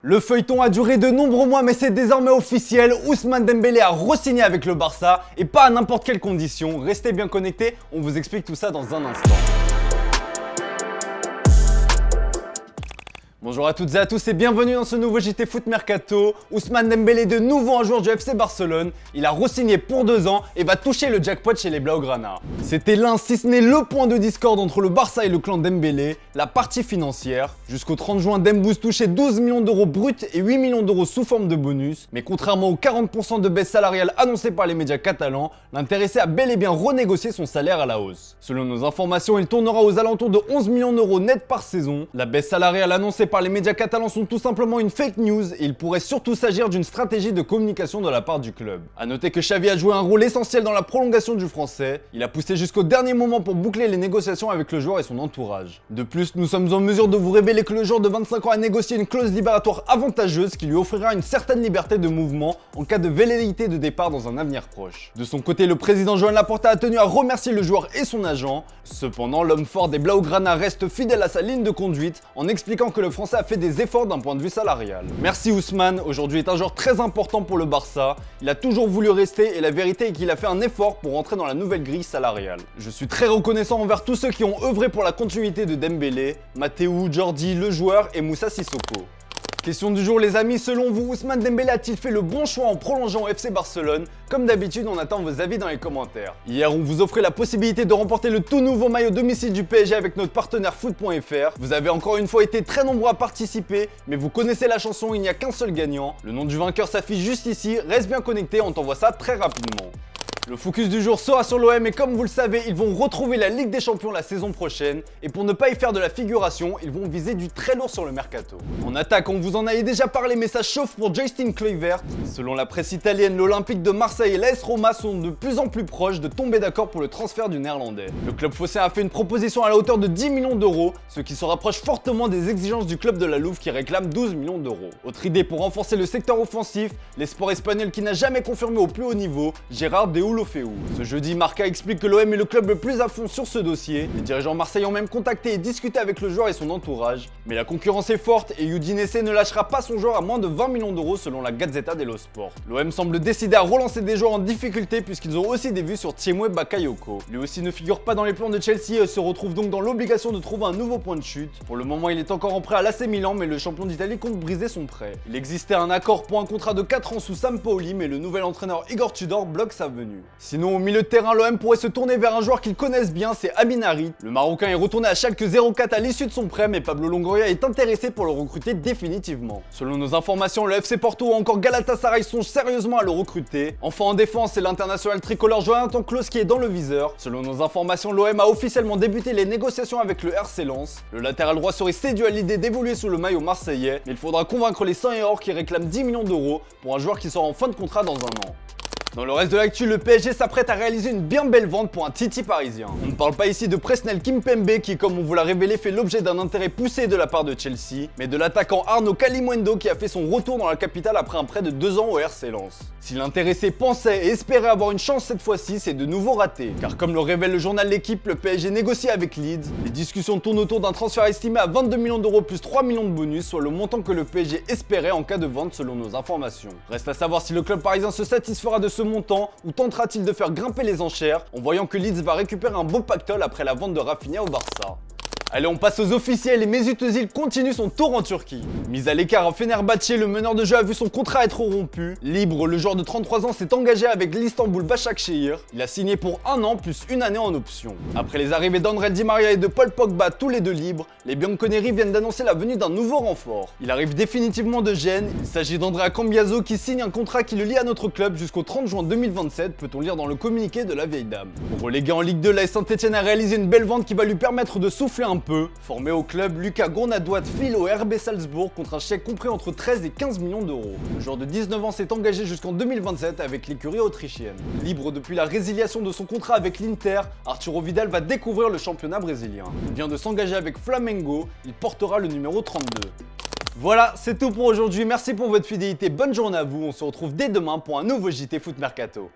Le feuilleton a duré de nombreux mois mais c'est désormais officiel, Ousmane Dembélé a re-signé avec le Barça et pas à n'importe quelle condition. Restez bien connectés, on vous explique tout ça dans un instant. Bonjour à toutes et à tous et bienvenue dans ce nouveau JT Foot Mercato. Ousmane Dembélé de nouveau un joueur du FC Barcelone. Il a re-signé pour 2 ans et va toucher le jackpot chez les Blaugrana. C'était l'un, si ce n'est le point de discorde entre le Barça et le clan Dembélé, la partie financière. Jusqu'au 30 juin, Dembous touchait 12 millions d'euros bruts et 8 millions d'euros sous forme de bonus. Mais contrairement aux 40% de baisse salariale annoncée par les médias catalans, l'intéressé a bel et bien renégocié son salaire à la hausse. Selon nos informations, il tournera aux alentours de 11 millions d'euros net par saison. La baisse salariale annoncée par les médias catalans sont tout simplement une fake news et il pourrait surtout s'agir d'une stratégie de communication de la part du club. A noter que Xavi a joué un rôle essentiel dans la prolongation du français. Il a poussé jusqu'au dernier moment pour boucler les négociations avec le joueur et son entourage. De plus, nous sommes en mesure de vous révéler que le joueur de 25 ans a négocié une clause libératoire avantageuse qui lui offrira une certaine liberté de mouvement en cas de velléité de départ dans un avenir proche. De son côté, le président Joan Laporta a tenu à remercier le joueur et son agent. Cependant, l'homme fort des Blaugrana reste fidèle à sa ligne de conduite en expliquant que le français a fait des efforts d'un point de vue salarial. Merci Ousmane, aujourd'hui est un joueur très important pour le Barça. Il a toujours voulu rester et la vérité est qu'il a fait un effort pour rentrer dans la nouvelle grille salariale. Je suis très reconnaissant envers tous ceux qui ont œuvré pour la continuité de Dembélé, Mateu, Jordi, le joueur et Moussa Sissoko. Question du jour les amis, selon vous, Ousmane Dembélé a-t-il fait le bon choix en prolongeant au FC Barcelone? Comme d'habitude, on attend vos avis dans les commentaires. Hier, on vous offrait la possibilité de remporter le tout nouveau maillot domicile du PSG avec notre partenaire foot.fr. Vous avez encore une fois été très nombreux à participer, mais vous connaissez la chanson, il n'y a qu'un seul gagnant. Le nom du vainqueur s'affiche juste ici, reste bien connecté, on t'envoie ça très rapidement. Le focus du jour sera sur l'OM et comme vous le savez, ils vont retrouver la Ligue des Champions la saison prochaine et pour ne pas y faire de la figuration, ils vont viser du très lourd sur le mercato. En attaque, on vous en avait déjà parlé mais ça chauffe pour Justin Kluivert. Selon la presse italienne, l'Olympique de Marseille et l'AS Roma sont de plus en plus proches de tomber d'accord pour le transfert du néerlandais. Le club phocéen a fait une proposition à la hauteur de 10 millions d'euros, ce qui se rapproche fortement des exigences du club de la Louve qui réclame 12 millions d'euros. Autre idée pour renforcer le secteur offensif, l'espoir espagnol qui n'a jamais confirmé au plus haut niveau, Gérard Deulofeu. Ce jeudi, Marca explique que l'OM est le club le plus à fond sur ce dossier. Les dirigeants marseillais ont même contacté et discuté avec le joueur et son entourage. Mais la concurrence est forte et Udinese ne lâchera pas son joueur à moins de 20 millions d'euros selon la Gazzetta dello Sport. L'OM semble décidé à relancer des joueurs en difficulté puisqu'ils ont aussi des vues sur Thiemoué Bakayoko. Lui aussi ne figure pas dans les plans de Chelsea et se retrouve donc dans l'obligation de trouver un nouveau point de chute. Pour le moment, il est encore en prêt à l'AC Milan mais le champion d'Italie compte briser son prêt. Il existait un accord pour un contrat de 4 ans sous Sampaoli mais le nouvel entraîneur Igor Tudor bloque sa venue. Sinon, au milieu de terrain, l'OM pourrait se tourner vers un joueur qu'ils connaissent bien, c'est Amin Harit. Le Marocain est retourné à Schalke 04 à l'issue de son prêt, mais Pablo Longoria est intéressé pour le recruter définitivement. Selon nos informations, le FC Porto ou encore Galatasaray songent sérieusement à le recruter. Enfin en défense, c'est l'international tricolore Jonathan Klaus qui est dans le viseur. Selon nos informations, l'OM a officiellement débuté les négociations avec le RC Lens. Le latéral droit serait séduit à l'idée d'évoluer sous le maillot marseillais, mais il faudra convaincre les 100 et or qui réclament 10 millions d'euros pour un joueur qui sera en fin de contrat dans un an. Dans le reste de l'actu, le PSG s'apprête à réaliser une bien belle vente pour un Titi parisien. On ne parle pas ici de Presnel Kimpembe qui, comme on vous l'a révélé, fait l'objet d'un intérêt poussé de la part de Chelsea, mais de l'attaquant Arnaud Kalimuendo qui a fait son retour dans la capitale après un prêt de 2 ans au RC Lens. Si l'intéressé pensait et espérait avoir une chance cette fois-ci, c'est de nouveau raté. Car comme le révèle le journal L'Équipe, le PSG négocie avec Leeds. Les discussions tournent autour d'un transfert estimé à 22 millions d'euros plus 3 millions de bonus, soit le montant que le PSG espérait en cas de vente selon nos informations. Reste à savoir si le club parisien se satisfera de ce montant ou tentera-t-il de faire grimper les enchères en voyant que Leeds va récupérer un beau pactole après la vente de Rafinha au Barça. Allez, on passe aux officiels et Mesut Özil continue son tour en Turquie. Mis à l'écart, Fenerbahçe, le meneur de jeu a vu son contrat être rompu. Libre, le joueur de 33 ans s'est engagé avec l'Istanbul Başakşehir. Il a signé pour 1 an plus 1 année en option. Après les arrivées d'André Di Maria et de Paul Pogba, tous les deux libres, les Bianconeri viennent d'annoncer la venue d'un nouveau renfort. Il arrive définitivement de Gênes. Il s'agit d'Andrea Cambiaso qui signe un contrat qui le lie à notre club jusqu'au 30 juin 2027, peut-on lire dans le communiqué de la vieille dame. Relégué en Ligue 2, l'AS Saint-Etienne a réalisé une belle vente qui va lui permettre de souffler un peu. Formé au club, Lucas Gournadoit file au RB Salzbourg contre un chèque compris entre 13 et 15 millions d'euros. Le joueur de 19 ans s'est engagé jusqu'en 2027 avec l'écurie autrichienne. Libre depuis la résiliation de son contrat avec l'Inter, Arturo Vidal va découvrir le championnat brésilien. Il vient de s'engager avec Flamengo, il portera le numéro 32. Voilà, c'est tout pour aujourd'hui, merci pour votre fidélité, bonne journée à vous, on se retrouve dès demain pour un nouveau JT Foot Mercato.